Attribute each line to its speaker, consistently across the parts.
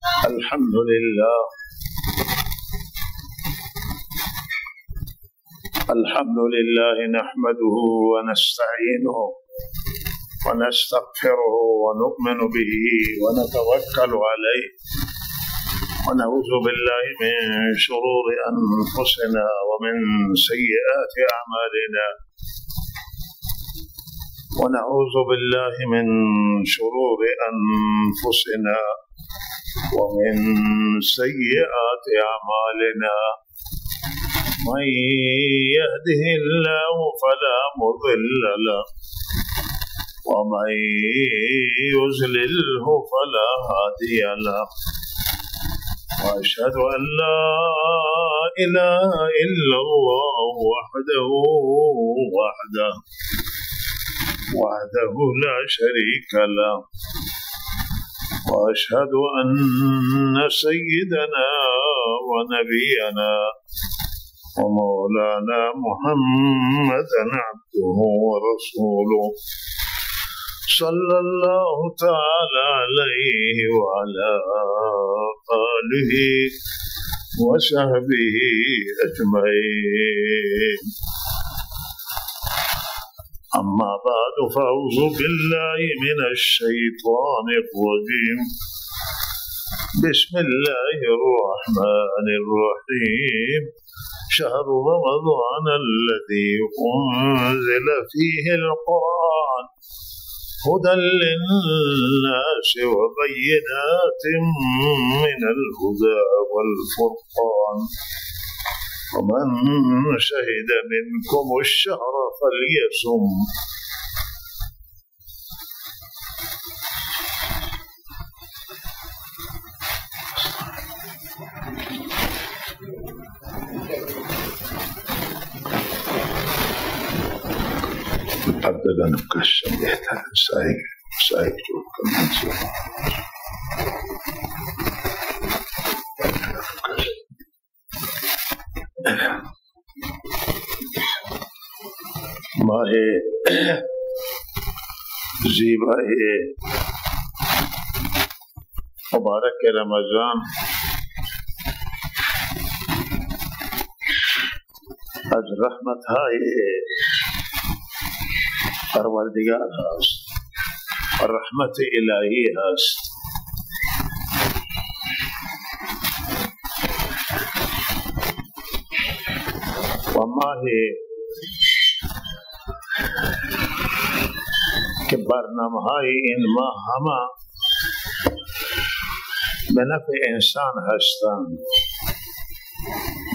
Speaker 1: الحمد لله الحمد لله نحمده ونستعينه ونستغفره ونؤمن به ونتوكل عليه ونعوذ بالله من شرور أنفسنا ومن سيئات أعمالنا ونعوذ بالله من شرور أنفسنا ومن سيئات أعمالنا من يهده الله فلا مضل له ومن يضلله فلا هادي له وأشهد أن لا إله إلا الله وحده لا شريك له وأشهد أن سيدنا ونبينا ومولانا محمدا عبده ورسوله صلى الله تعالى عليه وعلى آله وصحبه أجمعين أما بعد فأعوذ بالله من الشيطان الرجيم بسم الله الرحمن الرحيم شهر رمضان الذي أنزل فيه القرآن هدى للناس وبينات من الهدى والفرقان ومن شهد منكم الشهر فليصم أبدا نكشف يحتاج سايق ماہ زیبا مبارک رمضان از رحمت های پروردگار هست و رحمت الهی هست. و ماه که برنامه های این ماه همه به نفع انسان هستند.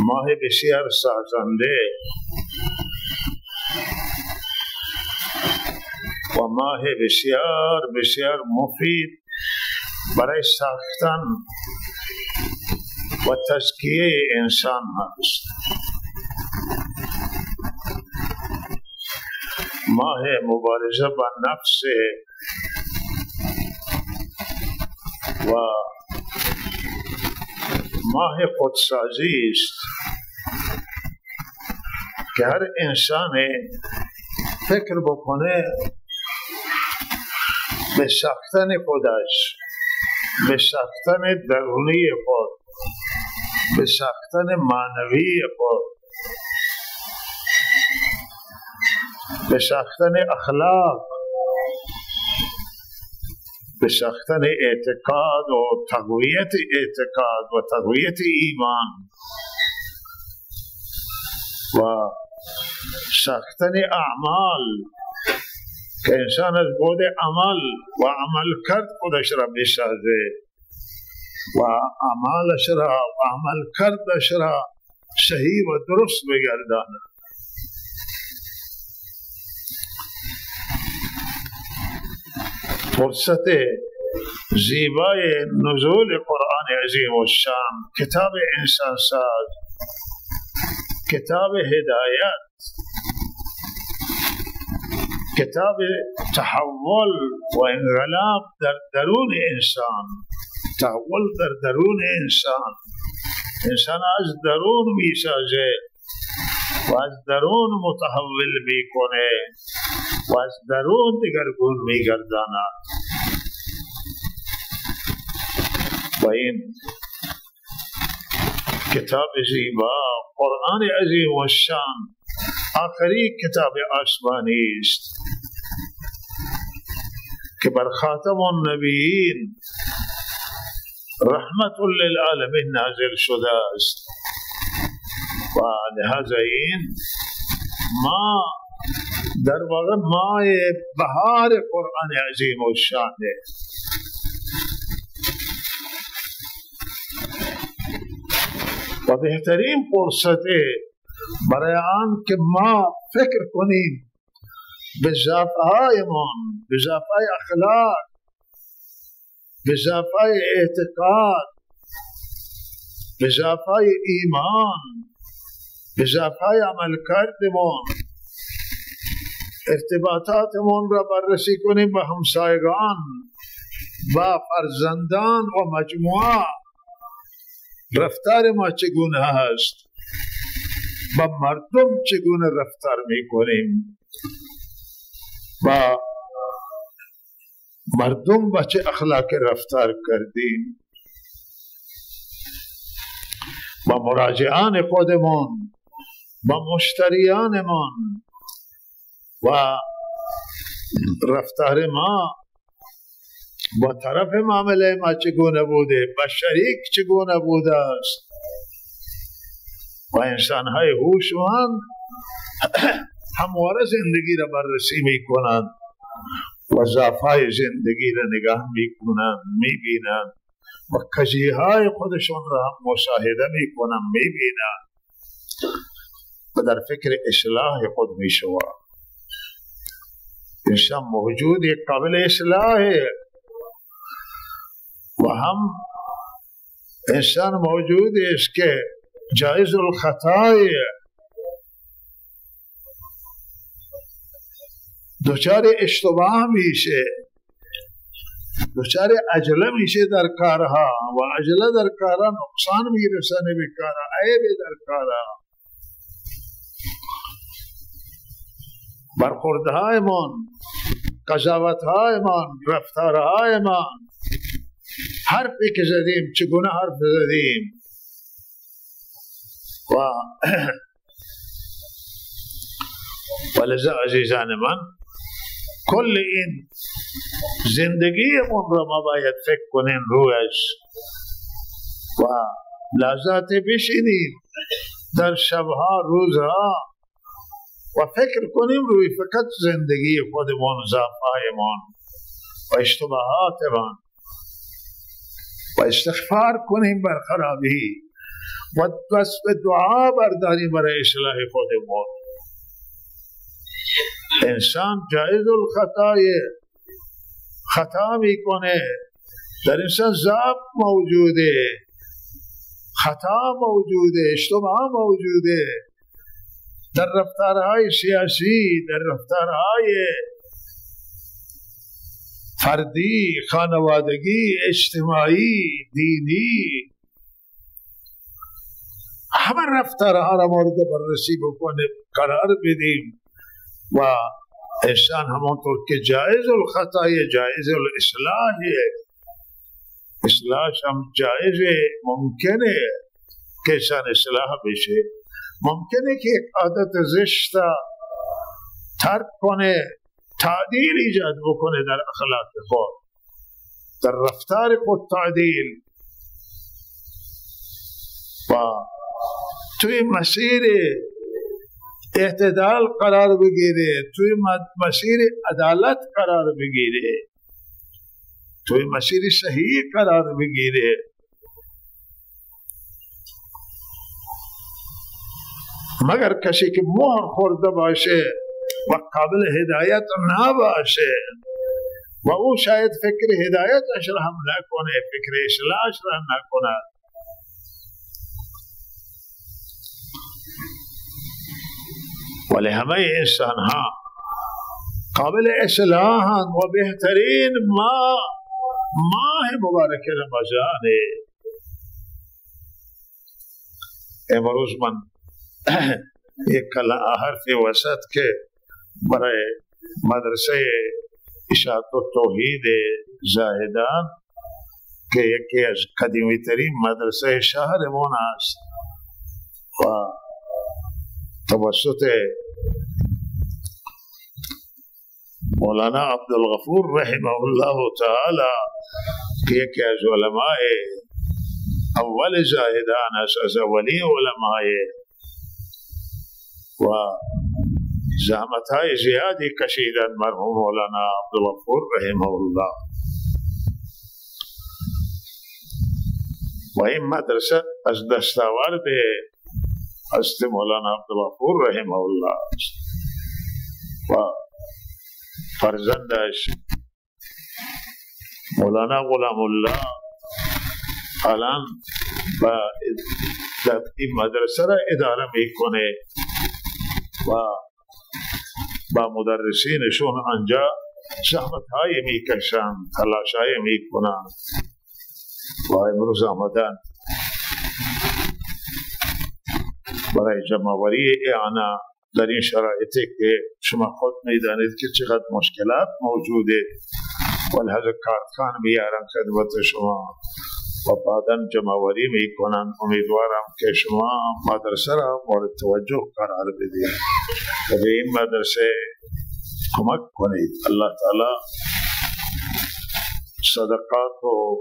Speaker 1: ماه بسیار سازنده و ماه بسیار بسیار مفید برای ساختن و تزکیه انسان هست. ماه مبارزه با نفس و ماه خودسازی است که هر انسان فکر بکنه به ساختن خودش، به ساختن درونی خود، به ساختن معنوی خود، به ساختن اخلاق، به ساختن اعتقاد و تقویت اعتقاد و تقویت ایمان و ساختن اعمال که انسان از بود عمل و عمل کرد خودش را بسازه و اعمالش را و عمل کردش را صحیح و درست بگرداند. فرصت زیبای نزول قرآن عظیم الشان، کتاب انسان ساز، کتاب هدایت، کتاب تحول و انقلاب در درون انسان، تحول در درون انسان، انسان از درون می سازه و از درون متحول می کنه و از درون دگرگون می گرداند. و این کتاب زیبا قرآن عظیم و شان آخری کتاب آسمانی است که بر خاتم النبیین رحمت للعالمین نازل شده است و لہذا این ما در واقع ماه بهار قرآن عظیم و شان و بهترین فرصت برای آن که ما فکر کنیم به ضعف‌هایمان، به ضعف‌های اخلاق، به ضعف‌های اعتقاد، به ضعف‌های ایمان، به ضعف‌های عملکردمان، ارتباطاتمان را بررسی کنیم با همسایگان، با فرزندان و مجموعه، رفتار ما چگونه است، با مردم چگونه رفتار میکنیم، با مردم با چه اخلاق رفتار کردیم، با مراجعان خودمان، با مشتریانمان و رفتار ما با طرف معامله ما چگونه بوده، با شریک چگونه بوده است و انسان‌های هوشمند همواره زندگی را بررسی می‌کنند و ضعف‌های زندگی را نگاه می‌کنند، می‌بینند و کجی‌های خودشون را هم مشاهده می‌کنند، می‌بینند و در فکر اصلاح خود می‌شوند. انسان موجود قابل اصلاح و هم انسان موجود است که جایز الخطای، دچار اشتباه میشه، دچار عجله میشه در کارها و عجله در کارها نقصان میرسانه به کارها، عیب در کارها. برخوردهایمان، قضاوتهایمان، رفتارهایمان، حرفی که زدیم چگونه حرف زدیم و لذا عزیزان من کل این زندگیمون را ما باید فکر کنیم رویش و لحظات بشینیم در شبها روزها و فکر کنیم روی فقط زندگی خودمون، ضعف‌هایمان و اشتباهاتمان و استغفار کنیم بر خرابی و دست به دعا برداریم برای اصلاح خودمون. انسان جایز الخطای، خطا میکنه، در انسان ضعف موجوده، خطا موجوده، اشتباه موجوده در رفتارهای سیاسی، در رفتارهای فردی، خانوادگی، اجتماعی، دینی، همه رفتارها را مورد بررسی بکنیم، قرار بدیم و انسان همانطور که جایز الخطای، جایز الاصلاح، اصلاح هم جایز، ممکنه که انسان اصلاح بشه، ممکنه که یک عادت زشت ترک کنه، تعدیل ایجاد بکنه در اخلاق خود، در رفتار خود تعدیل و توی مسیر اعتدال قرار بگیره، توی مسیر عدالت قرار بگیره، توی مسیر صحیح قرار بگیره. مگر کسی که مهر خورده باشه و قابل هدایت نباشه و او شاید فکر هدایتش را هم نکنه، فکر اصلاحش را نکنه. ولی همه انسان ها قابل اصلاحاً و بهترین ماه مبارک رمضان. امروز من یک حرفی وسط که برای مدرسه اشاعت و توحید زاهدان که یکی از قدیمی ترین مدرسه شهرمان است و توسط مولانا عبدالغفور رحمه الله تعالی که یکی از علماء اول زاهدان است، از اولی علماء و زحمتهای زیادی کشیدن مرحوم مولانا عبدالغفور رحمه الله و این مدرسه از دستاورد حضرت مولانا عبدالغفور رحمه الله است و فرزندش مولانا غلام الله الان این مدرسه را اداره میکنه و با مدرسینشون آنجا زحمت‌های میکشند، تلاش‌های میکنند و امروز آمدن برای جمع‌آوری اعانه در این شرایطی که شما خود میدانید که چقدر مشکلات موجوده و لحظه کارتخان میارن خدمت شما و بعدا جمع‌آوری میکنن. امیدوارم که شما مدرسه را مورد توجه قرار بدید و به این مدرسه کمک کنید. الله تعالی صدقات و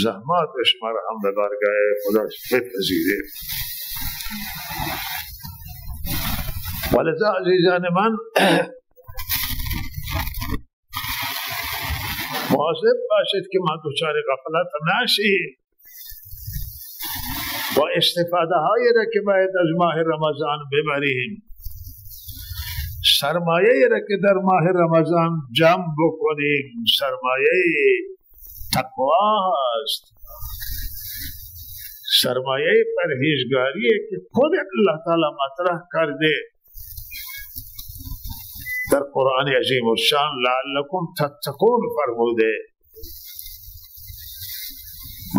Speaker 1: زحمات شما را هم به بارگاه خدا بپذیره. ولذا عزیزان من مواظب باشید که ما دچار غفلت نشیم و استفاده هایی را که باید از ماه رمضان ببریم، سرمایه را که در ماه رمضان جمع بکنیم سرمایه تقوا است، سرمایه پرهیزگاری که خود الله تعالی مطرح کرده در قرآن عظیم الشان لعلکم تتقون فرموده.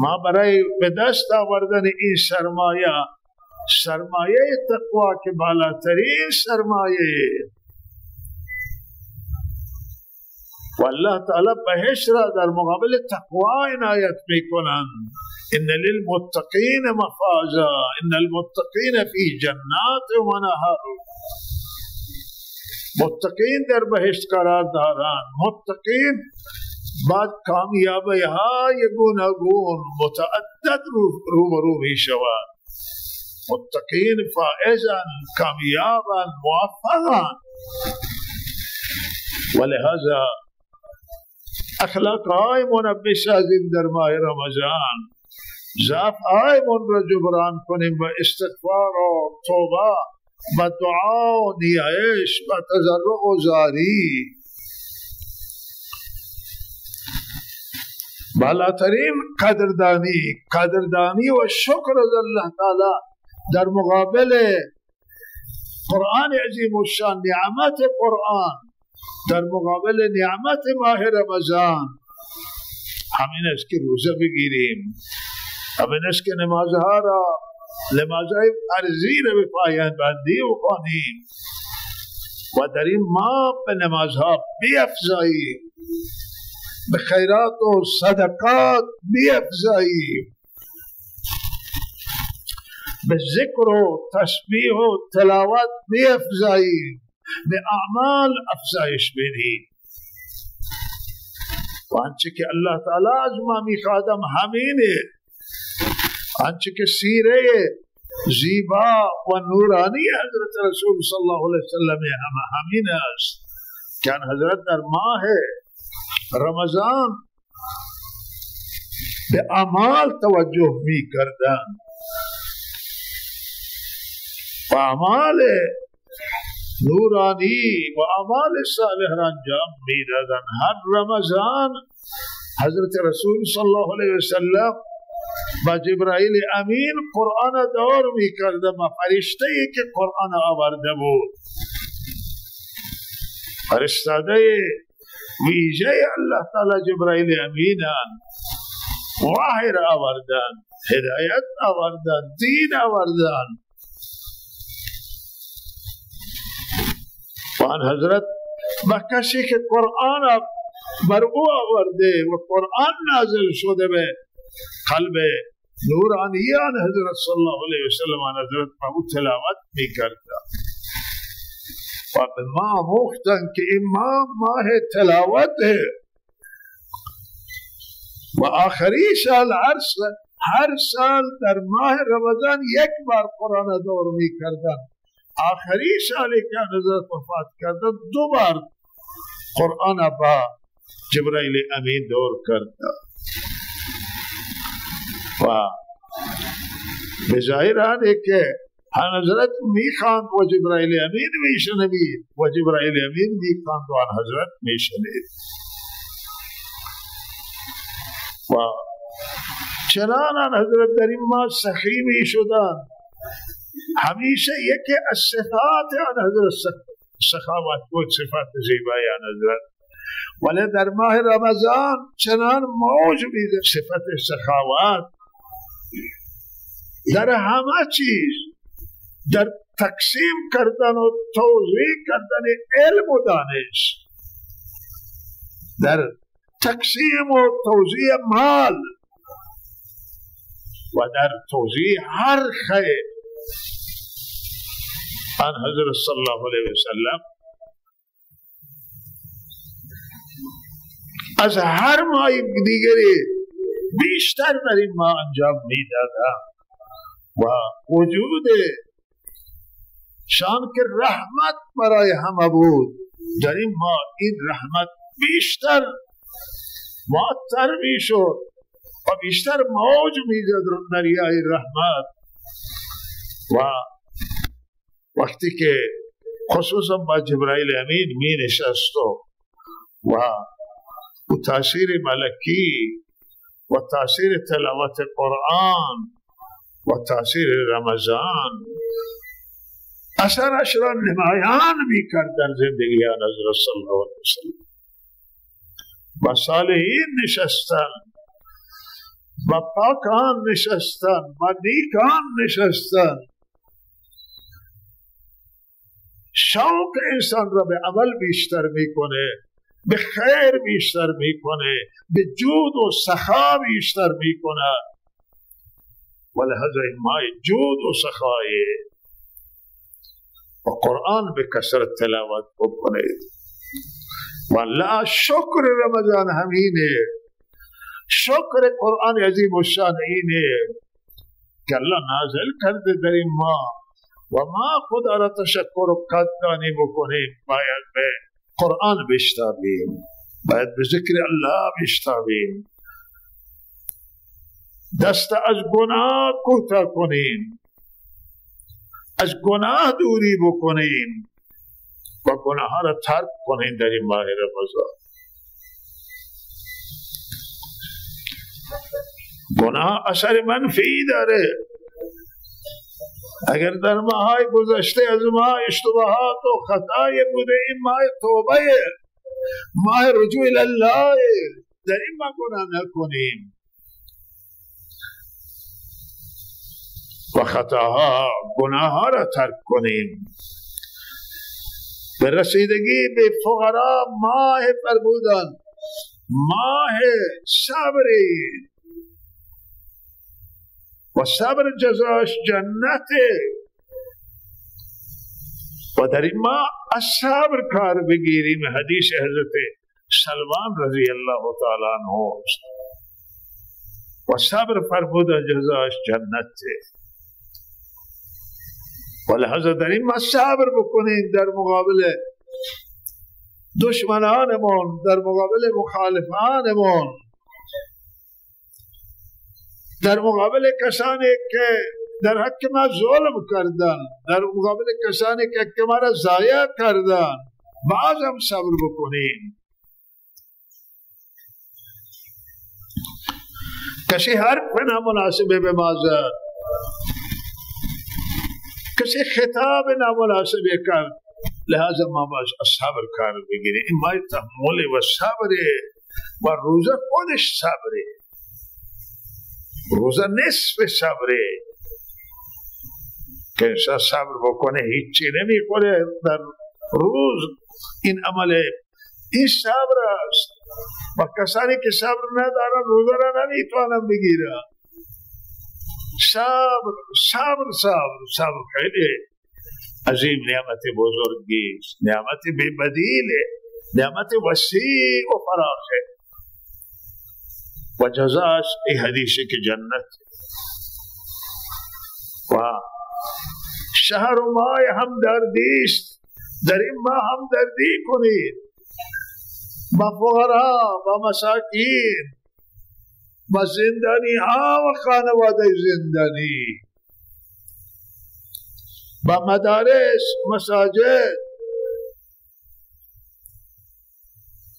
Speaker 1: ما برای به دست آوردن این سرمایه تقوا که بالاترین سرمایه و الله تعالی بهشت را در مقابل تقوا عنایت میکنند. ان للمتقین مفازا ان المتقین فی جنات و نهر. متقین در بهشت قرار دارند. متقین بعد کامیابی های گوناگون متعدد روبرو می شود. متقین فائزن، کامیابن، موفقن. ولهذا اخلاق های منبه سازیم در ماه رمضان، ضعف های من را جبران کنیم با استغفار و توبه با دعا و نیایش با تضرع و زاری. بالاترین قدردانی و شکر از الله تعالی در مقابل قرآن عظیم الشان، نعمت قرآن در مقابل نعمت ماه رمضان همین است که روزه بگیریم، همین است که نمازهای فرضی را به پایان بندی بکنیم و در این ماه به نمازها بیفزاییم، به خیرات و صدقات بیفزاییم، به ذکر و تسبیح و تلاوت بیفزاییم، به اعمال افزایش بدیم. و آنچه که الله تعالی از ما میخوادم همینه، آنچه که سیره زیبا و نورانی حضرت رسول صلی الله علیه وسلم همین است که حضرت در ماه رمضان به اعمال توجه می کردن و اعمال نورانی و اعمال صالح را انجام می دادن. هر رمضان حضرت رسول صلی الله علیه وسلم با جبرائیل امین قرآن دور می کرده و فرشته ای که قرآن آورده بود، فرستاده ویژه الله تعالی جبرائیل امینان، وحی را آوردن، هدایت آوردن، دین آوردن. و آن حضرت با کسی که قرآن بر او آورده و قرآن نازل شده به قلب نورانیان حضرت صلی اللہ علیہ وسلم حضرت محمود تلاوت می کرتا و به ما آموختن که این ماه تلاوت ہے و آخری سال هر سال در ماه رمضان یک بار قرآن دور می کردن. آخری سالی که حضرت وفات کردن 2 بار قرآن با جبرائیل امین دور کردن و بظاهر آنه که حضرت می خواند و جبرائیل امین می شنوید و جبرائیل امین می خواند و حضرت می شنید و چنانان حضرت در این ماه سخی می شدن. همیشه یکی از صفات آن حضرت سخاوت بود، صفات زیبایی آن حضرت، ولی در ماه رمضان چنان موج میده صفت سخاوت در همه چیز، در تقسیم کردن و توزیع کردن علم و دانش، در تقسیم و توزیع مال و در توزیع هر خیر. آن حضرت صلی اللہ علیہ وسلم از هر ماه دیگری بیشتر در این ماه انجام میدادند و وجود شان که رحمت برای همه بود، در این ماه این رحمت بیشتر معطر میشد و بیشتر موج میزد دریای رحمت. و وقتی که خصوصا با جبرائیل امین می نشست و تاثیر ملکی و تاثیر تلاوت قرآن و تاثیر رمضان اثرش را نمایان می کرد در زندگی حضرت صلی اللہ علیہ وسلم. با صالحین نشستن، با پاکان نشستن، با نیکان نشستن. شوق انسان را به عمل بیشتر میکنه، به خیر بیشتر میکنه، به جود و سخا بیشتر میکنه. ولهذا این ماه جود و سخایه و قرآن به کثرت تلاوت بکنید. والله شکر رمضان همینه، شکر قرآن عظیم الشان اینه که الله نازل کرده در این ماه و ما خدا را تشکر و قدردانی بکنیم. باید به قرآن بشتابیم، باید به ذکر الله بشتابیم، دست از گناه کوتاه کنیم، از گناه دوری بکنیم و گناه ها را ترک کنیم در این ماه رمضان. گناه اثر منفی داره. اگر در ماهای گذشته از ماه اشتباهات و خطای بوده، این ماه توبه، ماه رجوع الله، در این ماه گناه نکنیم و خطاها گناه ها را ترک کنیم. به رسیدگی به فقرا ماه فرمودن، ماه صبری و صبر جزاش جنته و در این ماه از صبر کار بگیریم. حدیث حضرت سلمان رضی اللہ تعالی عنہ و صبر فرمودن جزاش جنته. ولهذا در این ماه صبر بکنیم در مقابل دشمنانمون، در مقابل مخالفانمون، در مقابل کسانی که در حق ما ظلم کردن، در مقابل کسانی که حق ما را ضایع کردن، باز هم صبر بکنیم. کسی حرف نامناسب به ما زد، کسی خطاب نامناسب کرد، لہذا ما باز صبر کار بگیریم. این ماه تحمل و صبر و روزه خودش صبره، روزه نصف صبره که انسان صبر بکنه هیچی نمی کنه در روز. این عمل این صبر است. و کسانی که صبر ندارن روزه را نمیتوانن بگیرن. صبر صبر صبر صبر خیلی عظیم نعمت بزرگی است، نعمت بی بدیله، نعمت وسیع و فراخه و جزاش ای حدیثی که جنت و شهر و ماه همدردی است، در این ماه همدردی کنید با فقرا و مساکین و زندانی ها و خانواده زندانی، با مدارس مساجد.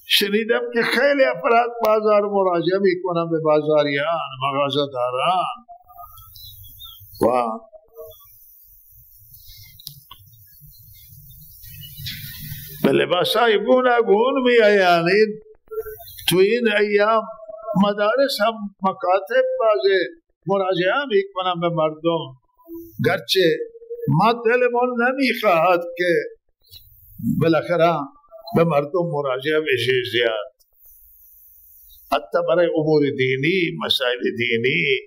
Speaker 1: شنیدم که خیلی افراد بازار مراجعه میکنن به بازاریان مغازه‌داران و به لباسای گوناگون میآیند. تو این ایام مدارس هم مکاتب بازه مراجعه میکنن به مردم، گرچه ما دلمون نمیخواهد که بالاخره به مردم مراجعه بشه زیاد، حتی برای امور دینی مسائل دینی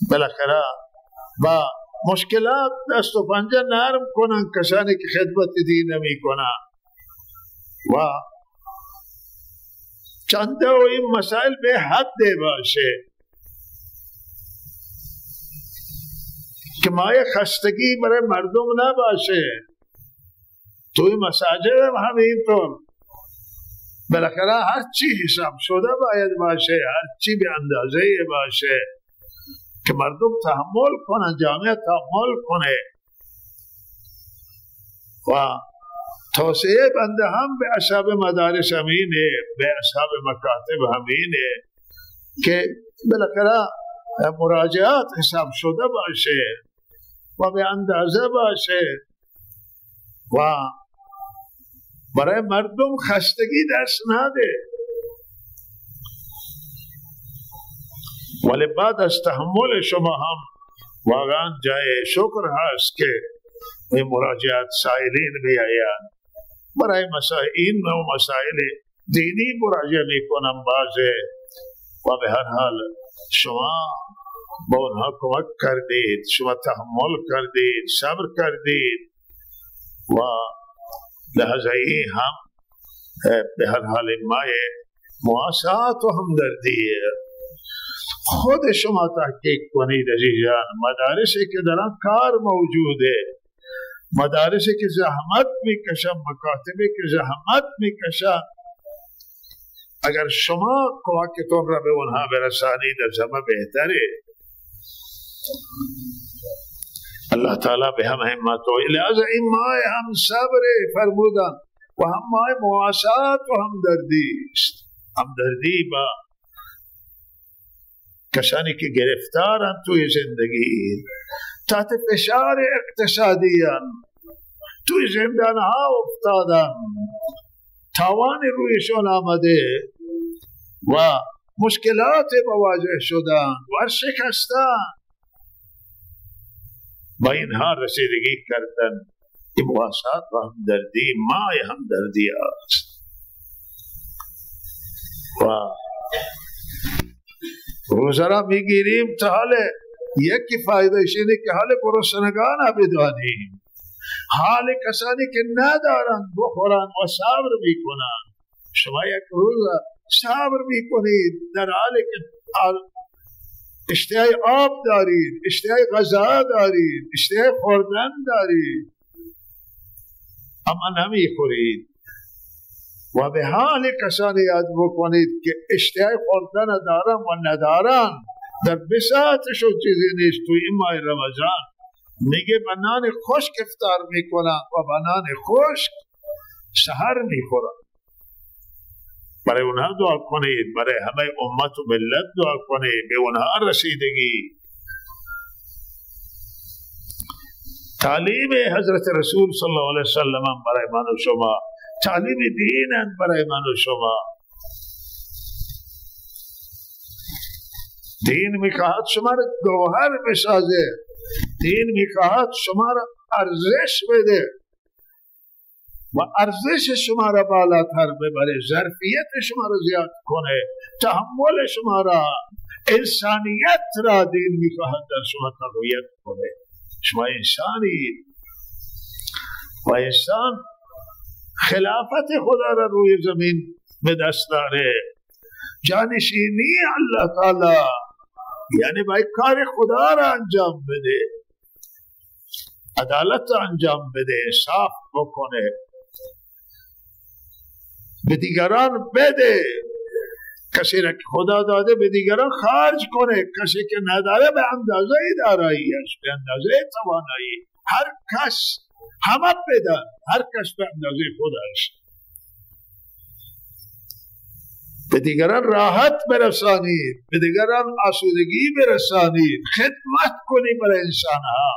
Speaker 1: بالاخره با مشکلات دست و پنجه نرم کنن کسانی که خدمت دین نمی کنن و چنده و این مسائل به حد باشه که مایه خستگی برای مردم نباشه. توی مساجد هم همینطور بالاخره هر چی حساب شده باید باشه، هر چی به اندازه باشه که مردم تحمل کنن، جامعه تحمل کنه و توصیه بنده هم به اصحاب مدارس همینه، به اصحاب مکاتب همینه که بالاخره مراجعات حساب شده باشه و به اندازه باشه و برای مردم خستگی دست نده. ولی بعد از تحمل شما هم واقعا جای شکر هست که این مراجعات سائلین بیاین برای مسائل و مسائل دینی مراجعه میکنم بازه و به هر حال شما با اونها کمک کردید، شما تحمل کردید، صبر کردید و لحظه ای هم به هر حال مای مواسات و همدردیه. خود شما تحقیق کنید عزیزان، مدارسی که در آن کار موجوده، مدارسی که زحمت میکشن، مکاتبی که زحمت میکشن، اگر شما کمکتون را به اونها برسانید از همه بهتره. اللہ تعالی به هم همت و لہذا این ماه هم صبر فرمودن و هم ماه مواسات و همدردی است. همدردی با کسانی که گرفتارن توی زندگی، تحت فشار اقتصادیان، توی زندان ها افتادن، تاوان رویشون آمده و مشکلات مواجه شدن و شکستن، با اینها رسیدگی کردن. این مواسات و همدردی مای همدردی است و روزه را میگیریم تا حال یکی فایدهش اینه که حال گرسنگان بدانیم، حال کسانی که ندارن بخورن و صبر میکنن. شما یک روز صبر میکنید در حالی که اشتهای آب دارید، اشتهای غذا دارید، اشتهای خوردن دارید، اما نمیخورید. و به حال کسانی یاد بکنید که اشتهای خوردن دارن و ندارن، در بساطشون چیزی نیست. توی این ماه رمضان میگه بنان خشک افطار میکنن و بنان خشک سحر میخورن. برای اونها دعا کنید، برای همه امت و ملت دعا کنید، به اونها رسیدگی. تعلیم حضرت رسول صلی اللہ علیہ وسلم برای من و شما، تعلیم دین برای من و شما. دین میخواهد شما را گوهر بسازه، دین میخواهد شما را ارزش بده. و ارزش شما را بالاتر ببره، ظرفیت شما را زیاد کنه، تحمل شما را، انسانیت را دین میخواهد در شما تقویت کنه. شما انسانی و انسان خلافت خدا را روی زمین به دست داره، جانشینی اللہ تعالی، یعنی باید کار خدا را انجام بده، عدالت انجام بده، انصاف بکنه، به دیگران بده، کسی را که خدا داده به دیگران خرج کنه، کسی که نداره به اندازه داراییش، به اندازه توانایی، هر کس همه بدن، هر کس به اندازه خودش، به دیگران راحت برسانید، به دیگران آسودگی برسانید، خدمت کنید برای انسانها.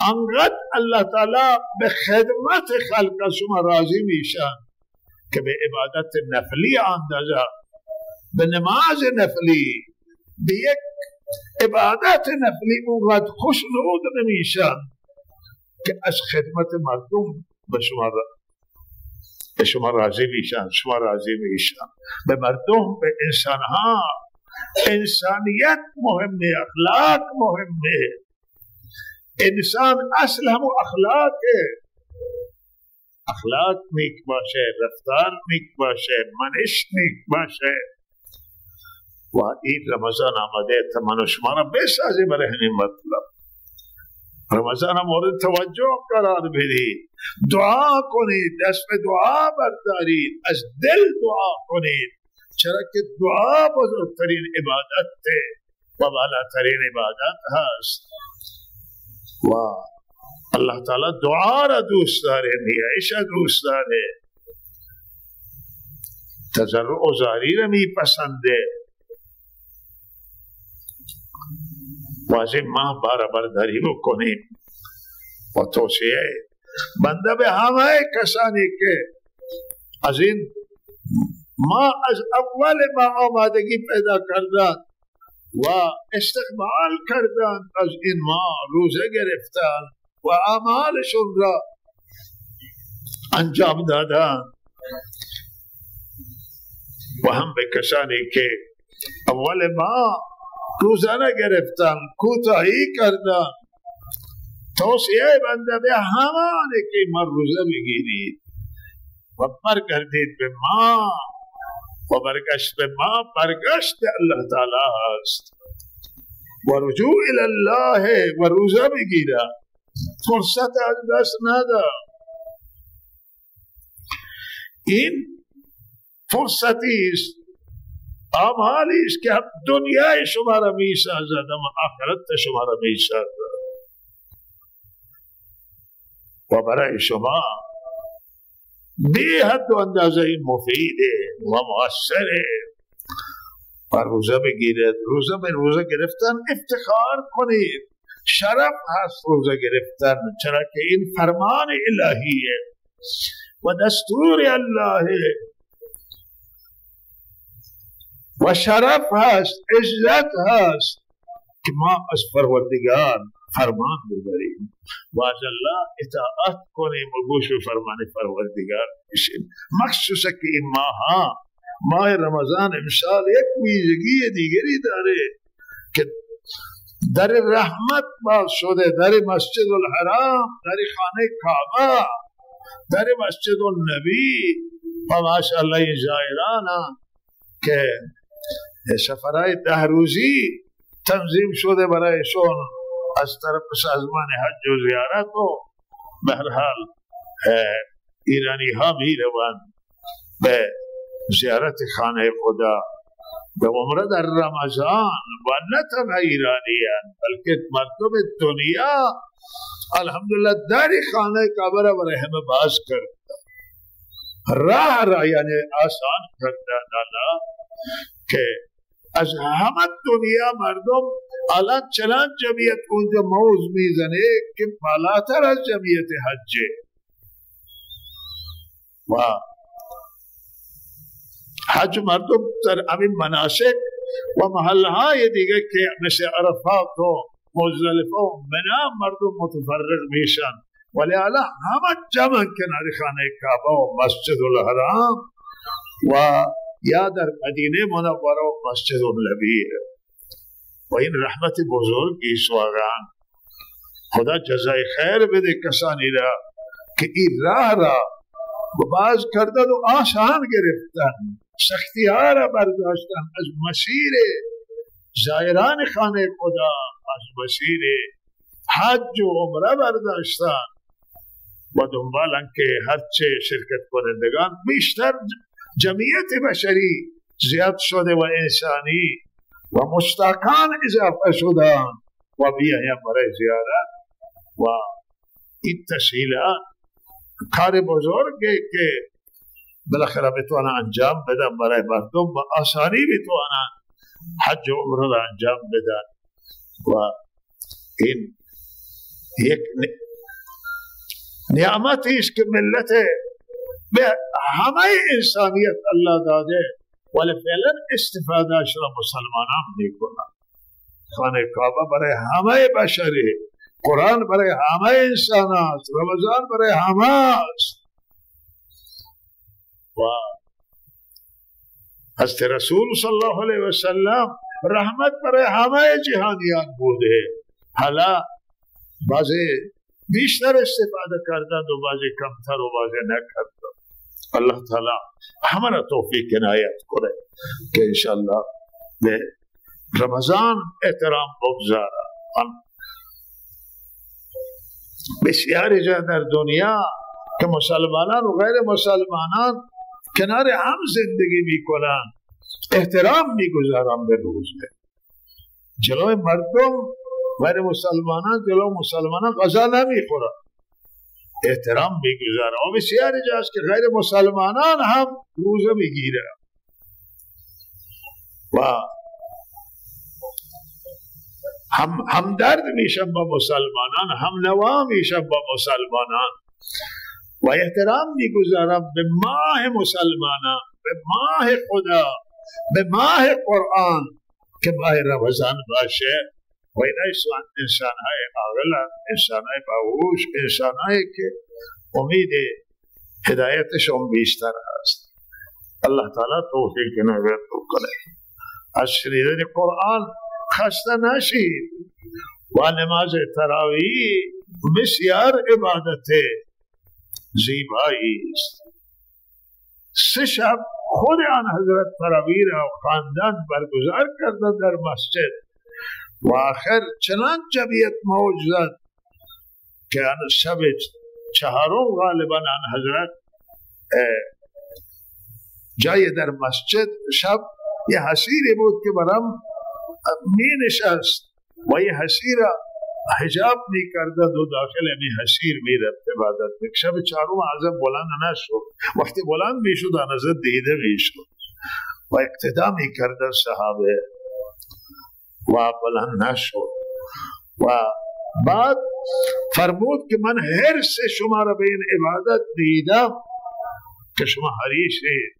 Speaker 1: انقدر اللہ تعالی به خدمت خلق شما راضی میشن که به عبادت نفلی اندازه، به نماز نفلی، به یک عبادت نفلی اونقدر خوشنود نمیشن که از خدمت مردم به شما راضی میشن، شما راضی میشن. به مردم، به انسانها، انسانیت مهمه، اخلاق مهمه. انسان اصل همو اخلاقه، اخلاق نیک باشه، رفتار نیک باشه، منش نیک باشه. و این رمضان آمده تمام شما را بسازی برای همین مطلب. رمضان مورد توجه قرار بدید، دعا کنید، دست به دعا بردارید، از دل دعا کنید، چرا که دعا بزرگترین عبادت و بالاترین عبادت هست و اللہ تعالی دعا را دوست داره، نیایش را دوست داره، تضرع و زاری را میپسنده. واجب ماه باربرداری بکنیم و توصیه بنده به همه کسانی که از این ما از اول ما آمادگی پیدا کردن و استقبال کردن از این ما، روزه گرفتن و اعمالشون را انجام دادن، و هم به کسانی که اول ما روزه نگرفتن، کوتاهی کردن، توصیه بنده به همانی که ما روزه بگیرید و برگردید به ما، و برگشت به ما برگشت اللہ تعالی است و رجوع الله و روزه بگیره، فرصت از دست نده. این فرصتی است، اعمالی است که دنیای شما را می سازد و آخرت شما را می سازد و برای شما بی حد و اندازه مفیده و مؤثره. و روزه بگیرید، روزه به روزه گرفتن افتخار کنید، شرف هست روزه گرفتن، چرا که این فرمان الهیه و دستور الله و شرف هست، عزت هست که ما از پروردگار فرمان ببریم و از الله اطاعت کنیم و گوش به فرمان پروردگار بشیم. مخصوصا که این ماه رمضان امسال یک ویژگی دیگری داره که در رحمت باز شده، در مسجد الحرام، در خانه کعبه، در مسجد النبی و ماشاءالله این زائران که سفرهای 10 روزی تنظیم شده برایشون از طرف سازمان حج و زیارت و به هر حال ایرانی ها می روند به زیارت خانه خدا، به عمره در رمضان و نه تنها ایرانیان بلکه مردم دنیا الحمدلله در خانه کعبه را برای همه باز کرد، راه را یعنی آسان کردن الله که از همه دنیا مردم الان چنان جمعیت اونجا موز میزنه که بالاتر از جمعیت حجه و حج مردم در همین مناسک و محلهای دیگه که مثل عرفات و مزدلفه و منا مردم متفرق میشن ولی الان همه جمع کنار خانه کعبه و مسجد الحرام و یا در مدینه منوره و مسجد النبی و این رحمت بزرگی است واقعا. خدا جزای خیر بده کسانی را که این راه را باز کردن و آسان گرفتن، سختی ها را برداشتن، از مسیر زائران خانه خدا، از مسیر حج و عمره برداشتن و دنبالن که هرچه شرکت کنندگان بیشتر جمعیت بشری زیاد شده و انسانی و مشتاقان اضافه شدن و بیایم برای زیارت و این تسهیلات کار بزرگی که بالاخره بتوانن انجام بدن برای مردم و آسانی بتوانن حج و عمره را انجام بدن و این یک نعمتی است که ملت به همه انسانیت الله داده ولی فعلا استفادهش را مسلمانان میکنن. خانه کعبه برای همه بشری، قرآن برای همه انسان است، رمضان برای همه است و حضرت رسول صلی الله علیه و سلم رحمت برای همه جهانیان بوده. حالا بعضی بیشتر استفاده کردند و بعضی کمتر و بعضی نکردند. الله تعالی همه را توفیق عنایت کنه که انشاءالله به رمضان احترام بگذاره. بسیاری جا در دنیا که مسلمانان و غیر مسلمانان کنار هم زندگی میکنن، احترام میگذارن به روزه. جلوی مردم غیر مسلمانان جلو مسلمانان غذا نمیخورن، احترام میگذارن. و بسیاری جا است که غیر مسلمانان هم روزه میگیرن و همدرد میشن با مسلمانان، هم نوا میشن با مسلمانان و احترام میگذارن به ماه مسلمانان، به ماه خدا، به ماه قرآن که ماه رمضان باشه. و این انسانهای عاقل، انسانهای باهوش، انسانهایی که امید هدایتشون بیشتر هست. الله تعالی توفیق عنایت کنه. از شنیدن قرآن خسته نشید و نماز تراویح بسیار عبادت زیبایی است. 3 شب خود آن حضرت تراویح را خواندن برگزار کردند در مسجد و آخر چنان جمعیت موج زد که آن شب 4 غالبا آن حضرت جای در مسجد شب یه حسیری بود که برام می نشست و یه حسیر حجاب می کردند و داخل می حسیر می رفت عبادت. شب 4 ازم بلند نشد، وقتی بلند می شد آن ازم دیده می شد و اقتدا می کردن صحابه و بلند نشد و بعد فرمود که من حرص شما را به این عبادت دیدم که شما حریصید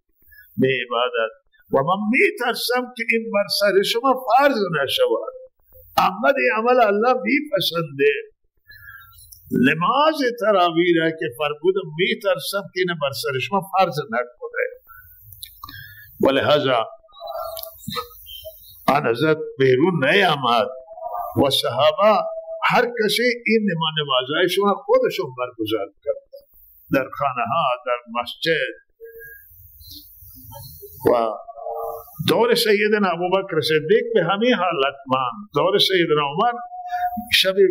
Speaker 1: به عبادت و من می ترسم که این بر سر شما فرض نشود. اما این عمل الله می پسنده. نماز تراویح را که فرمودم می ترسم که این بر سر شما فرض نکنه و لہذا آن حضرت بیرون نیامد و صحابه هر کسی این نمازهای شما خودشون برگزار کرد در خانه ها، در مسجد. و دور سیدنا ابوبکر صدیق به همین حالت مان، دور سیدنا عمر شبی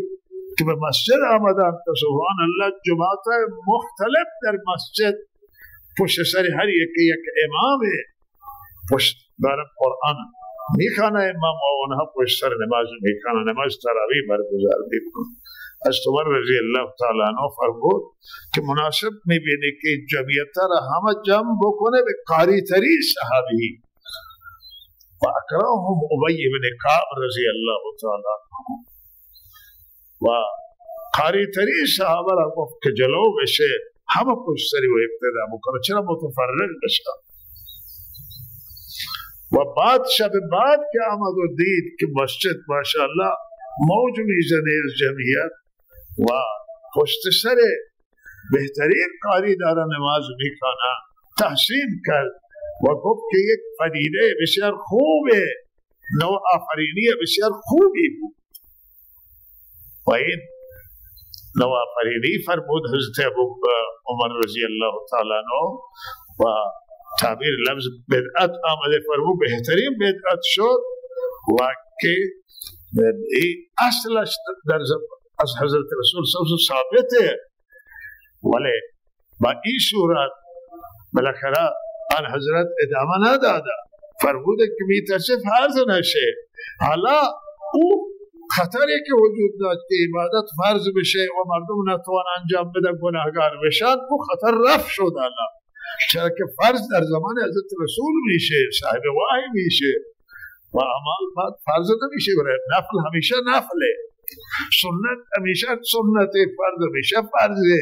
Speaker 1: که به مسجد آمدند تا سبحان الله جماعت مختلف در مسجد پشت سر هر یکی یک امام پشت بر قرآن میخوانه، امام و اونها پشت سر نماز میخوانه، نماز تراویح برگزار میکنه. از عمر رضی الله تعالی عنہ فرمود که مناسب میبینی که جمعیت را همه جمع بکنه به قاری ترین صحابی و اکرمهم ابی بن کعب رضی الله تعالی عنہ و قاری ترین صحابه را گفت که جلو بشه، همه پشت سری و ابتدا بکنه، چرا متفرق بشه. و بعد شب بعد که آمد و دید که مسجد ماشاءالله موج میزنه از جمعیت و پشت سر بهترین قاری داره نماز میکنه تحسین کرد و گفت که یک پدیده بسیار خوبه، نوع آفرینی بسیار خوبی بود و این نوع آفرینی فرمود حضرت ابو عمر رضی الله تعالی عنہ و تعبیر لفظ بدعت آمده فرمود بهترین بدعت شد و که اصلش در از حضرت رسول صلی اللہ علیہ وسلم ثابته، ولی با این صورت بالاخره آن حضرت ادامه نداده، فرموده که میترسه فرض نشه. حالا او خطری که وجود داشت که عبادت فرض بشه و مردم نتوان انجام بده گناهگار بشن، او خطر رفع شد. حالا چرا که فرض در زمان حضرت رسول میشه، صاحب وحی میشه و اعمال بعد فرض نمیشه، نفل همیشه نفله، سنت همیشه سنت، فرض همیشه فرضه.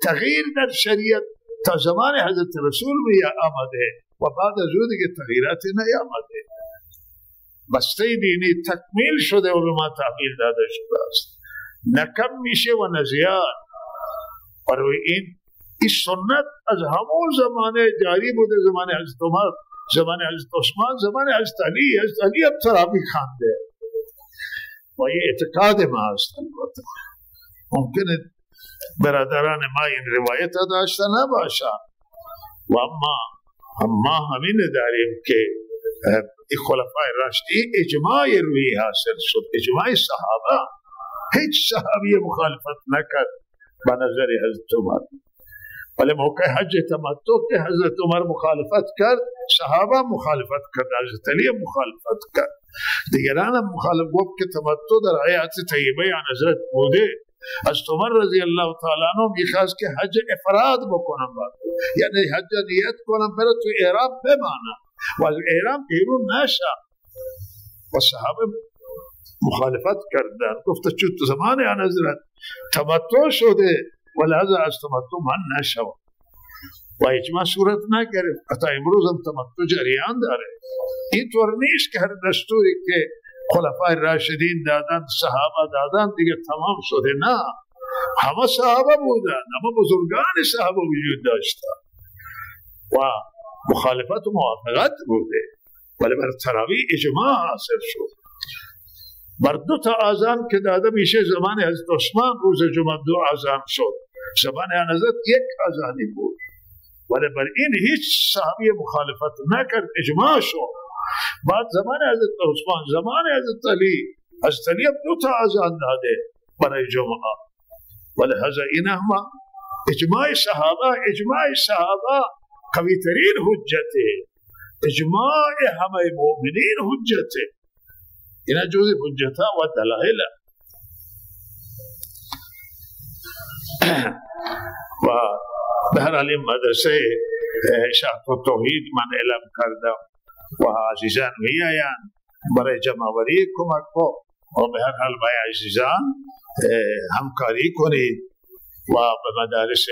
Speaker 1: تغییر در شریعت تا زمان حضرت رسول می آمده و بعد از اون دیگه تغییراتی نیامده. بسته دینی تکمیل شده و به ما تعمیل داده شده است، نه کم میشه و نه زیاد. و این سنت از همون زمانه جاری بوده، زمان حضرت عمر، زمان حضرت عثمان، زمان حضرت علی. حضرت علی هم تراویح خوانده و این اعتقاد ما است. البته ممکنه برادران ما این روایت داشته نباشد و اما همین داریم که این خلفای راشدین اجماع روی حاصل شد، اجماع صحابه. هیچ صحابی مخالفت نکرد به نظر حضرت عمر، ولی موقع حج تمتع که حضرت عمر مخالفت کرد، صحابه مخالفت کرد، حضرت علی مخالفت کرد، دیگران هم مخالف گفت که تمتع در حیات طیبه عن حضرت بوده. حضرت عمر رضی الله تعالی عنہ میخواست که حج افراد بکنم، یعنی حج نیت کنم برای تو احرام بمانم و از احرام بیرون نشم، و صحابه مخالفت کردن، گفت چون تو زمان آن حضرت تمتع شده و لحظه از تمتع من نشم و اجماع صورت نگرفت. حتی امروز هم تمتع جریان داره. اینطور نیست که هر دستوری که خلفای راشدین دادن، صحابه دادن دیگه تمام شده، نه، همه صحابه بودن، همه بزرگان صحابه وجود داشتن و مخالفت و موافقت بوده، ولی بر تراویح اجماع حاصل شد. بر دو تا آذان که داده میشه زمان حضرت عثمان روز جمعه 2 آذان شد، زمان حضرت 1 آذانی بود، ولی بر این هیچ صحابی مخالفت نکرد، اجماع شد. بعد زمان حضرت عثمان، زمان حضرت علی، حضرت علی 2 تا آذان داده برای جمعه، ولی حضرت این همه اجماع صحابه قوی ترین حجته، اجماع همه مؤمنین حجته، اینا جز حجته و دلائل. و به هر حال این مدرسه شهر توحید من اعلام کردم و عزیزان میآیند برای جمع‌آوری کمک کو و به هر حال باید عزیزان همکاری کنید و به مدارس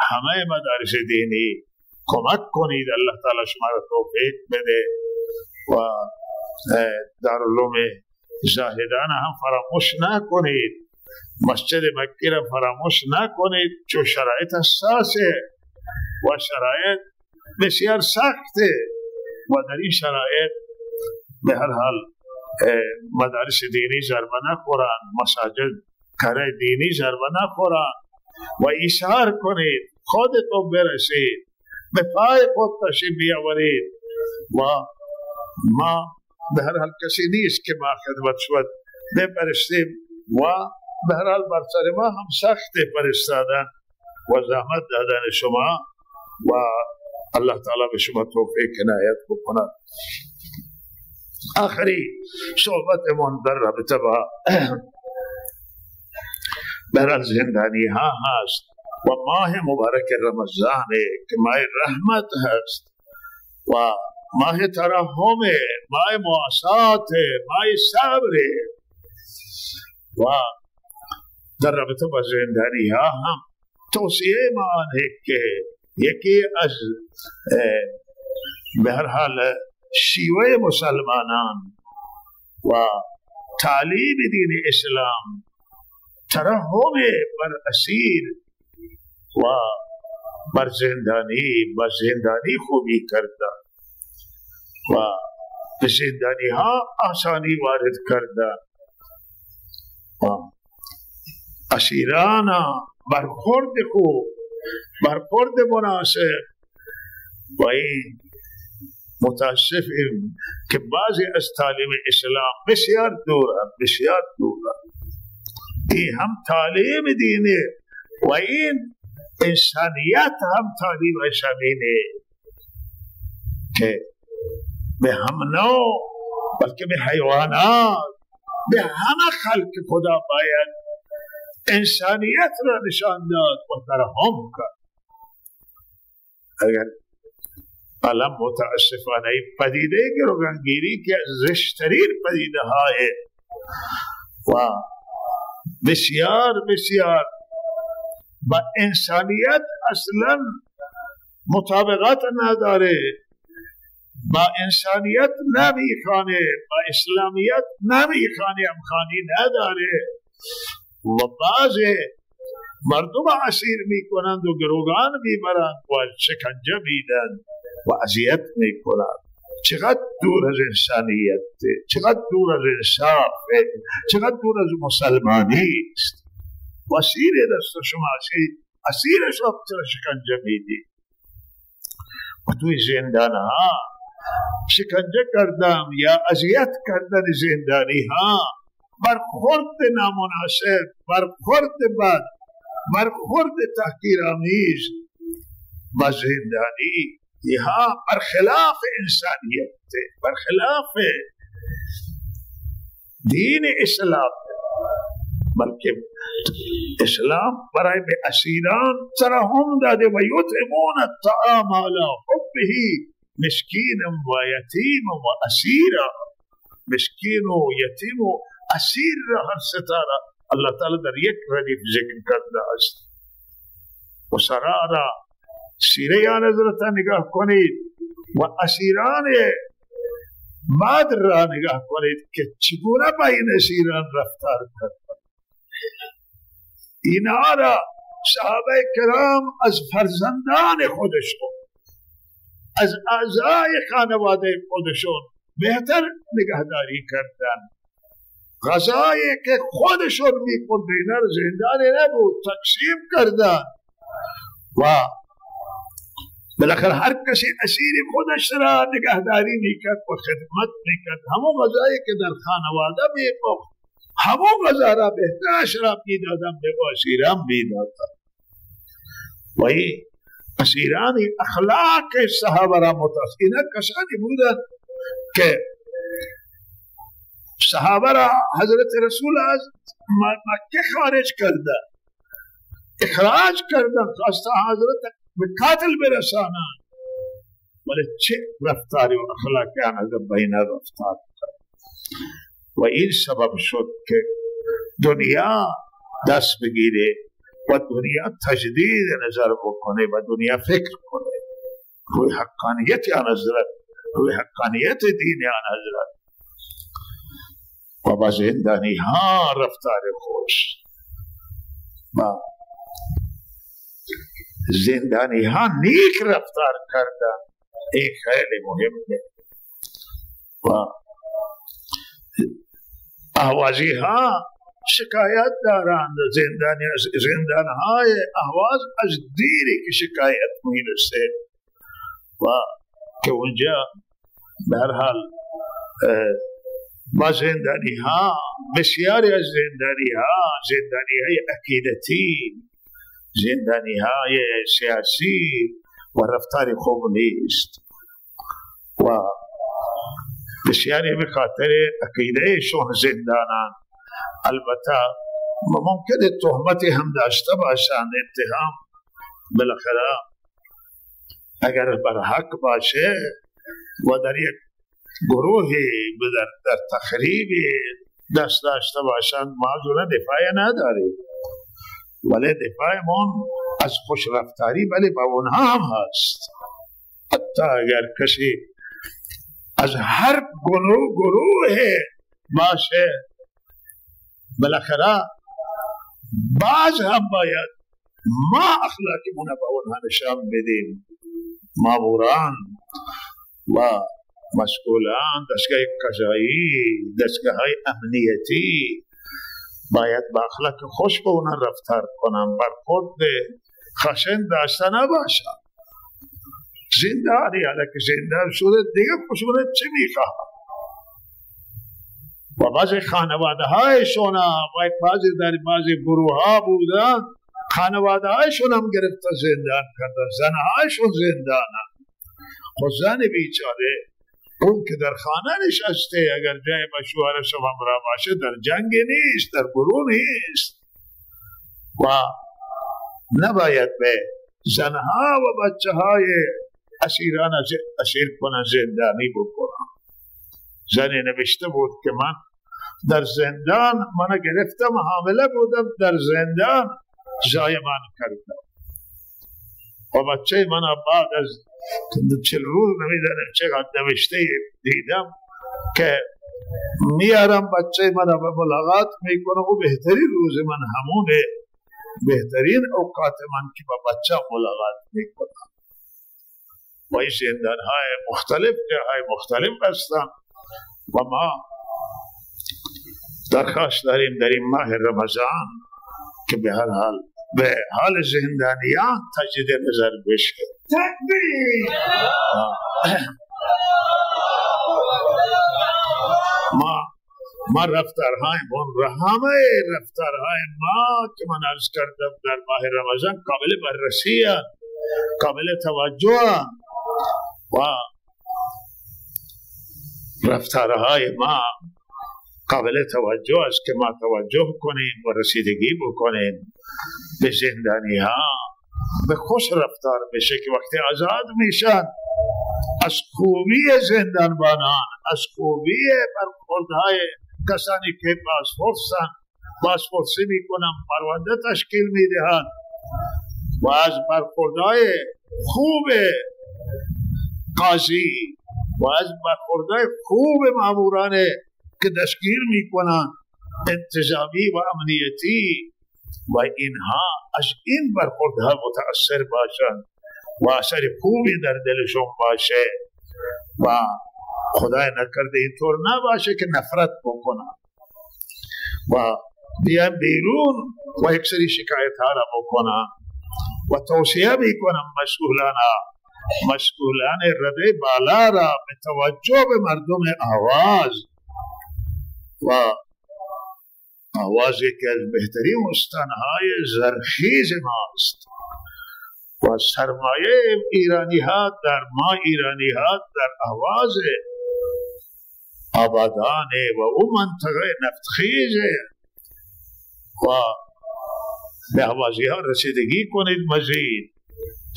Speaker 1: همه مدارس دینی کمک کنید. الله تعالی شما را توفیق بده و دارالعلوم زاهدان هم فراموش نکنید، مسجد مکی را فراموش نکنید، چون شرایط حساسه و شرایط بسیار سخته و در این شرایط به هر حال مدارس دینی ضربه نخورند، مساجد کار دینی ضربه نخورند و ایثار کنید، خودتون برسید، به پای خود تشریف بیاورید و ما به هر حال کسی نیست که ما خدمت شود بپرستیم و به هر حال بر سر ما هم سخت فرستادن و زحمت دادن شما و الله تعالی به شما توفیق عنایت بکند. آخری صحبتمان در رابطه با برای زندانی ها هست و ماه مبارک رمضان که ماه رحمت هست و ماه ترحم، ماه مواسات، ماه صبر و در رابطه با زندانی ها هم توصیه ما آنه که یکی از به هر حال شیوه مسلمانان و تعلیم دین اسلام ترحم بر اسیر و بر زندانی خوبی کردن و به زندانی ها آسانی وارد کردن و اسیران برخورد خوب، برخورد مناسب. و این متاسفیم که بعضی از تعلیم اسلام بسیار دور این هم تعلیم دینه و این انسانیت هم تعلیم شمینه که به هم نوع بلکه به حیوانات، به همه خلق خدا باید انسانیت را نشان داد و ترحم کرد. اگر علم متاسفانه پدیده گروگانگیری که زشترین پدیده های و بسیار با انسانیت اصلا مطابقت نداره، با انسانیت نمیخوانه، با اسلامیت نمیخوانه، امخانی نداره و بعض مردم اسیر میکنند و گروگان میبرند و شکنجه میدن و اذیت میکنند. چقدر دور از انسانیت، چقدر دور از انصاف، چقدر دور از مسلمانی است. و اسیر دست شما اسیرش را شکنجه میدی و توی زندان ها شکنجه کردم یا اذیت کردن زندانی ها، برخورد نامناسب، برخورد بد، برخورد تحقیرآمیز با زندانی، یها برخلاف انسانیت، برخلاف دین اسلام. بلکه اسلام برای به اسیران ترحم داده و یطعمون الطعام علی حبه مسکینا و یتیما و اسیرا. مسکین و یتیم و اسیر را هر ستاره اللہ تعالی در یک ردیف ذکر کرده است. و سرارا سیره آن حضرت نگاه کنید و اسیران بدر را نگاه کنید که چگونه با این اسیران رفتار کرد. اینا را صحابه کرام از فرزندان خودشون، از اعضای خانواده خودشون بهتر نگهداری کردن. غذایی که خودشون می‌خوردن زندانی نبود، تقسیم کردن و بالاخره هر کسی اسیر خودش را نگهداری میکرد و خدمت میکرد. همون غذایی که در خانواده می‌خورد همون غذا را بهتر شراب میدادن، به اسیران میدادن. و این اسیرانی اخلاق صحابه را متاثر. اینا کسانی بودن که صحابه را حضرت رسول از مکه خارج کردن، اخراج کردن، خواسته حضرت به قاتل برسانن، ولی چه رفتاری و اخلاقی آنها بین رفتار کرد. و این سبب شد که دنیا دست بگیره و دنیا تجدید نظر بکنه و دنیا فکر کنه روی حقانیت آن حضرت، روی حقانیت دین آن حضرت و با زندانی ها رفتار خوش. با زندانی ها نیک رفتار کردن، این خیلی مهمه. و اهوازی ها شکایت دارند، زندان های اهواز از دیری که شکایت میرسه و که اونجا به هر حال با زندانی ها، بسیاری از زندانی های عقیدتی، زندانی های سیاسی و رفتار خوب نیست و بسیاری به خاطر عقیده شون زندانان. البته ممکن تهمتی هم داشته باشند، اتهام بالاخره اگر بر حق باشه و در یک گروهی در تخریب دست داشته باشند، معذورا دفاعی نداریم، ولی دفاعمون از خوش رفتاری ولی با اونها هم هست. حتی اگر کسی از هر گروه باشه، بالاخره بعض هم باید ما اخلاقمون به اونها نشان بدیم. ماموران و مسئولان، دستگاه قضایی، دستگاه امنیتی باید با اخلاق خوش به اونها رفتار کنن، برخورد خشن داشته نباشن. زندانی علیه زندان شده دیگه خشونت چه میخواهد؟ و بعضی خانواده هایشون و بعضی در بعضی گروه ها بودن خانواده هایشون هم گرفته زندان کردن، زن هایشون زندان هم. خود زن بیچاره اون که در خانه نشسته اگر جای با شوهرش همراه باشه در جنگ نیست، در گروه نیست و نباید به زنها و بچه های اسیران اسیر کنن زندانی بکنن. زنی نوشته بود که من در زندان من گرفتم حامله بودم، در زندان زایمان کردم و بچه من بعد از 40 روز نمیدانم چقدر نوشته دیدم که میارم بچه من به ملاقات میکنم و بهترین روز من همونه، بهترین اوقات من که با بچه ملاقات میکنم. و این زندان های مختلف جاهای مختلف هستند و ما درخواست داریم در این ماه رمضان که به هر حال به حال زندانیان تجدید نظر بشه. تکبیر! ما رفتارهایمون و همه رفتارهای ما که من عرض کردم در ماه رمضان قابل بررسی است، قابل توجه است و رفتارهای ما قابل توجه است که ما توجه کنیم و رسیدگی بکنیم به زندانی ها، به خوش رفتار بشه که وقتی آزاد میشن از خوبی زندانبانان، از خوبی برخوردهای کسانی که بازپرسی میکنن پرونده تشکیل میدهند و از برخوردهای خوب قاضی و از برخوردهای خوب ماموران که دستگیر میکنن انتظامی و امنیتی و اینها از این برخوردها متأثر باشند و اثر خوبی در دلشون باشه و خدای نکرده اینطور نباشه که نفرت بکنن و بیان بیرون و یک سری شکایت ها را بکنن و توصیه میکنم مسئولان رده بالا را به توجه به مردم آواز و آوازی که از بهترین استانهای زرخیز ماست و سرمایه ایرانی ها در ما ایرانی ها در آواز آبادان و اون منطقه نفتخیز و به آوازی ها رسیدگی کنید، مزید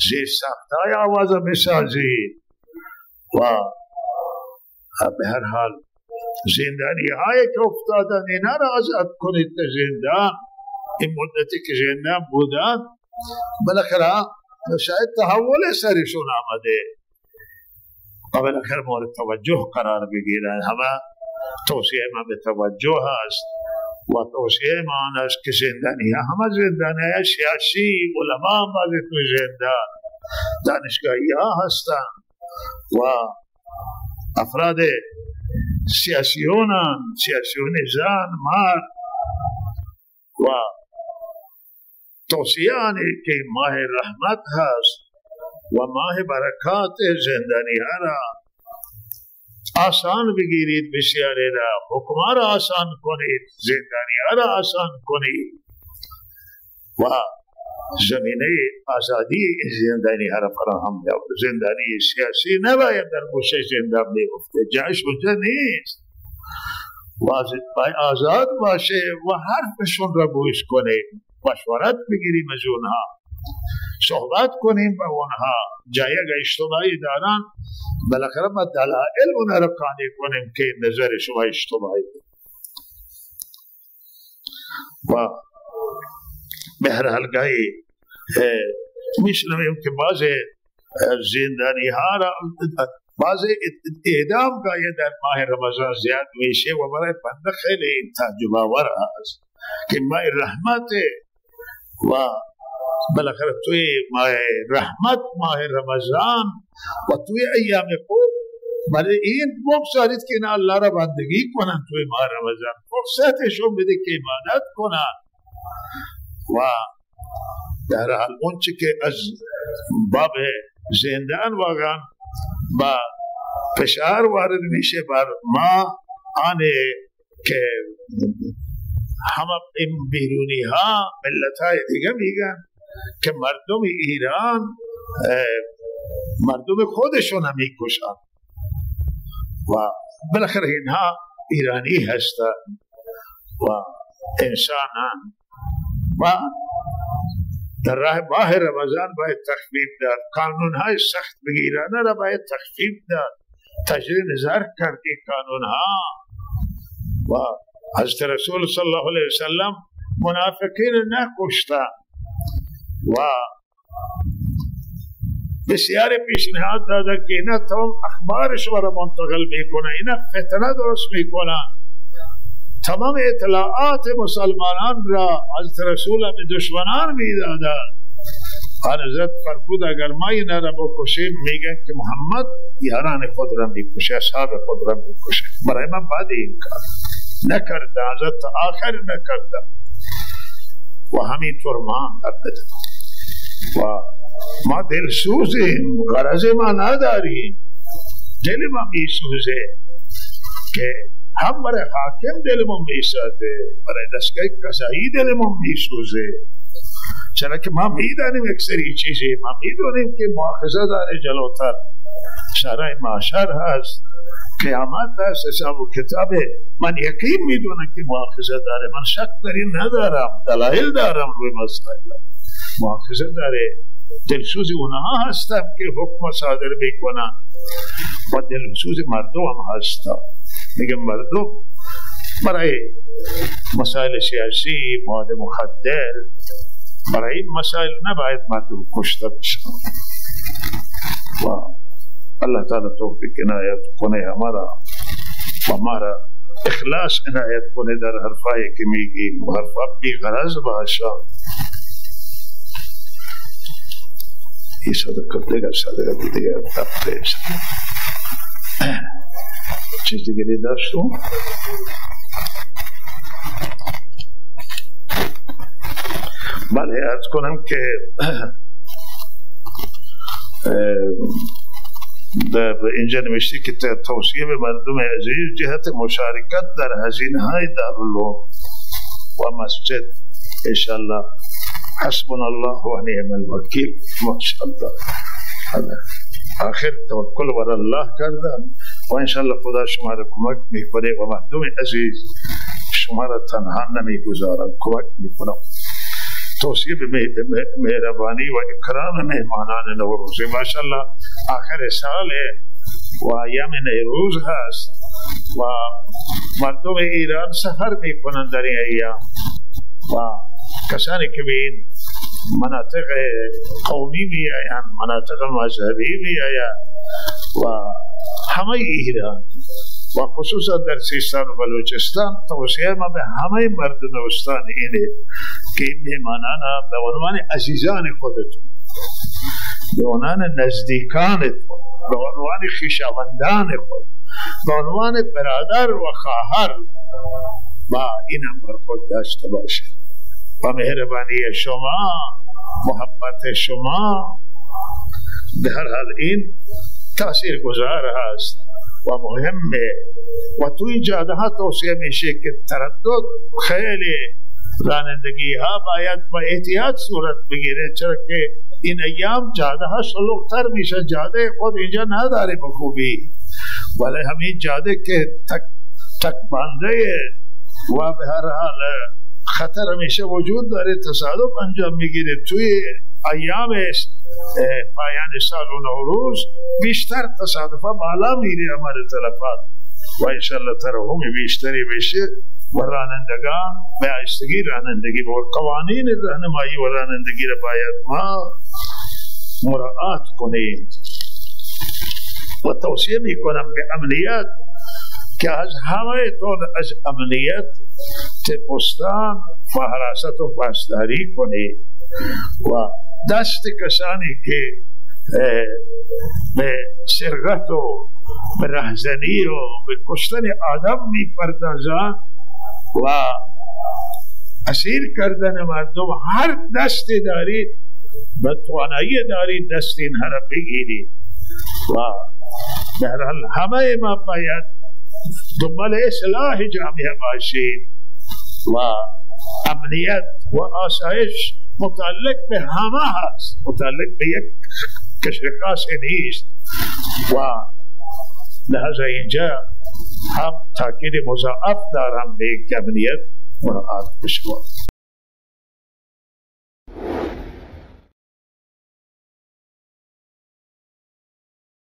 Speaker 1: زیر ساختای آواز بسازید و به هر حال زندانی هایی که افتادن اینا را آزاد کنید به زندان. این مدتی که زندان بودن بالاخره شاید تحول سرشون آمده و بالاخره مورد توجه قرار بگیرن. همه توصیه ما به توجه هست و توصیه ما آن است که زندانی همه زندانی سیاسی علما بعضی تو زندان دانشگاهی ها هستن و افراد سیاسیون زن مرد و توصیه که ماه رحمت هست و ماه برکات زندانی ها را آسان بگیرید، بسیاری را حکم را آسان کنید، زندانی ها را آسان کنید و زمینه آزادی زندانی ها را فراهم کنید. زندانی سیاسی نباید در گوشه زندان بیفته، جایش اونجا نیست. باید آزاد باشه و حرفشون را گوش کنیم، مشورت بگیریم از اونها، صحبت کنیم با اونها. جای اگر اشتباهی دارن بالاخره ما دلائل اونها را قانع کنیم که نظر شما اشتباهی و به هر حال گاهی میشنویم که بعض زندانی ها را بعض اعدام گاهی در ماه رمضان زیاد میشه و برای بنده خیلی تعجب آور است که ماه رحمت و بالاخره توی ماه رحمت ماه رمضان و توی ایام خوب برای این بگذارید که اینا الله را بندگی کنن توی ماه رمضان، فرصتشون بده که عبادت کنن. و در حال اون چی که از باب زندان واقعا با فشار وارد میشه بر ما آنه که همه این بیرونی ها ملت های دیگه میگن که مردم ایران مردم خودشون هم میکشن و بالاخره اینها ایرانی هستن و انسانان و در راه ماه رمضان باید تخفیف داد، قانون های سخت بگیرانه را باید تخفیف داد، تجرید نظر کرد این قانون ها. و حضرت رسول صلی الله علیه وسلم منافقین نکشتن و بسیار پیشنهاد داده که اینا تمام اخبارش را منتقل میکنه، اینا فتنه درست میکنه، تمام اطلاعات مسلمانان را حضرت رسول به دشمنان میداده. حضرت فرمود اگر ما اینا را بکشیم میگن که محمد یاران خود را میکشه، اصحاب خود را میکشه. برای من بعد این کار نکرده، حضرت آخر نکرده و همینطور ما نکرده و ما دلسوزیم، غرض ما نداریم، دل ما میسوزه که هم برای حاکم دلمون میسوزه، برای دستگاه قضایی دلمون میسوزه، چرا که ما میدانیم اکثری چیزی، ما میدونیم که مؤاخذه داره جلوتر، شرع معاشر هست، قیامت هست، حساب و کتابه، من یقین میدونم که مؤاخذه داره، من شک در این ندارم، دلایل دارم روی مسئله، مؤاخذه داره. دلسوزی اونها هستم که حکم صادر میکنن و دلسوزی مردم هم هستم. میگم مردم برای مسائل سیاسی، مواد مخدر، برای این مسائل نباید مردم کشته بشن و اللہ تعالی توفیق عنایت کنه ہمارا و ہمارا اخلاص عنایت کنه در حرفایی که میگیم و حرفا بی غرض باشه. یہ صدقہ دے گا، صدقہ دے گا، تب دے چیز دیگری داشت ہوں. بله ارز کنم که اینجا نوشته که توصیه به مردم عزیز جهت مشارکت در هزینه های دارالعلوم و مسجد انشاءالله حسبنا الله و نعم الوکیل ماشاءالله. آخر توکل بر الله کردم و انشاءالله خدا شما را کمک میکنه و مردم عزیز شما را تنها نمیگذارم، کمک میکنم. توصیه به مهربانی و اکرام مهمانان نوروزی، ماشاءالله آخر سال و ایام نوروز هست و مردم ایران سفر میکنند در این ایام و کسانی که به این مناطق قومی می آیند، مناطق مذهبی می آیند و همه ایران و خصوصا در سیستان و بلوچستان، توصیه ما به همه مردم استان اینه که این مهمانان به عنوان عزیزان خودتون، به عنوان نزدیکانتون، به عنوان خویشاوندان خود، به عنوان برادر و خواهر و این هم برخورد داشته باشه و مهربانی شما، محبت شما به هر حال این تأثیر گذار هست و مهمه و توی جاده ها توصیه میشه که تردد خیلی رانندگی ها باید با احتیاط صورت بگیره، چرا که این ایام جاده ها شلوغتر میشه، جاده خود اینجا نداره بخوبی، ولی همین جاده که تک بانده و به هر حال خطر همیشه وجود داره، تصادف انجام میگیره. توی ایام پایان سال و نوروز بیشتر تصادفا بالا میره ہمارے طرفات و انشاءاللہ ترحم بیشتری بشه و رانندگان به آهستگی رانندگی و قوانین راهنمایی و رانندگی را باید ما مراعات کنیم و توصیه میکنم به امنیت که از همه طور از امنیت تپستان و حراست و پاسداری کنید و دست کسانی که به سرقت و به رهزنی و به کشتن آدم می پردازند و اسیر کردن مردم هر دستی دارید به توانایی دارید دست اینها را بگیرید و بهرحال همه ما باید دنبال اصلاح جامعه باشید و امنیت و آسایش متعلق به همه هست، متعلق به یک کشور خاص نیست و لحظه اینجا هم تاکید مضاعف دارم به یک امنیت مراعات بشود.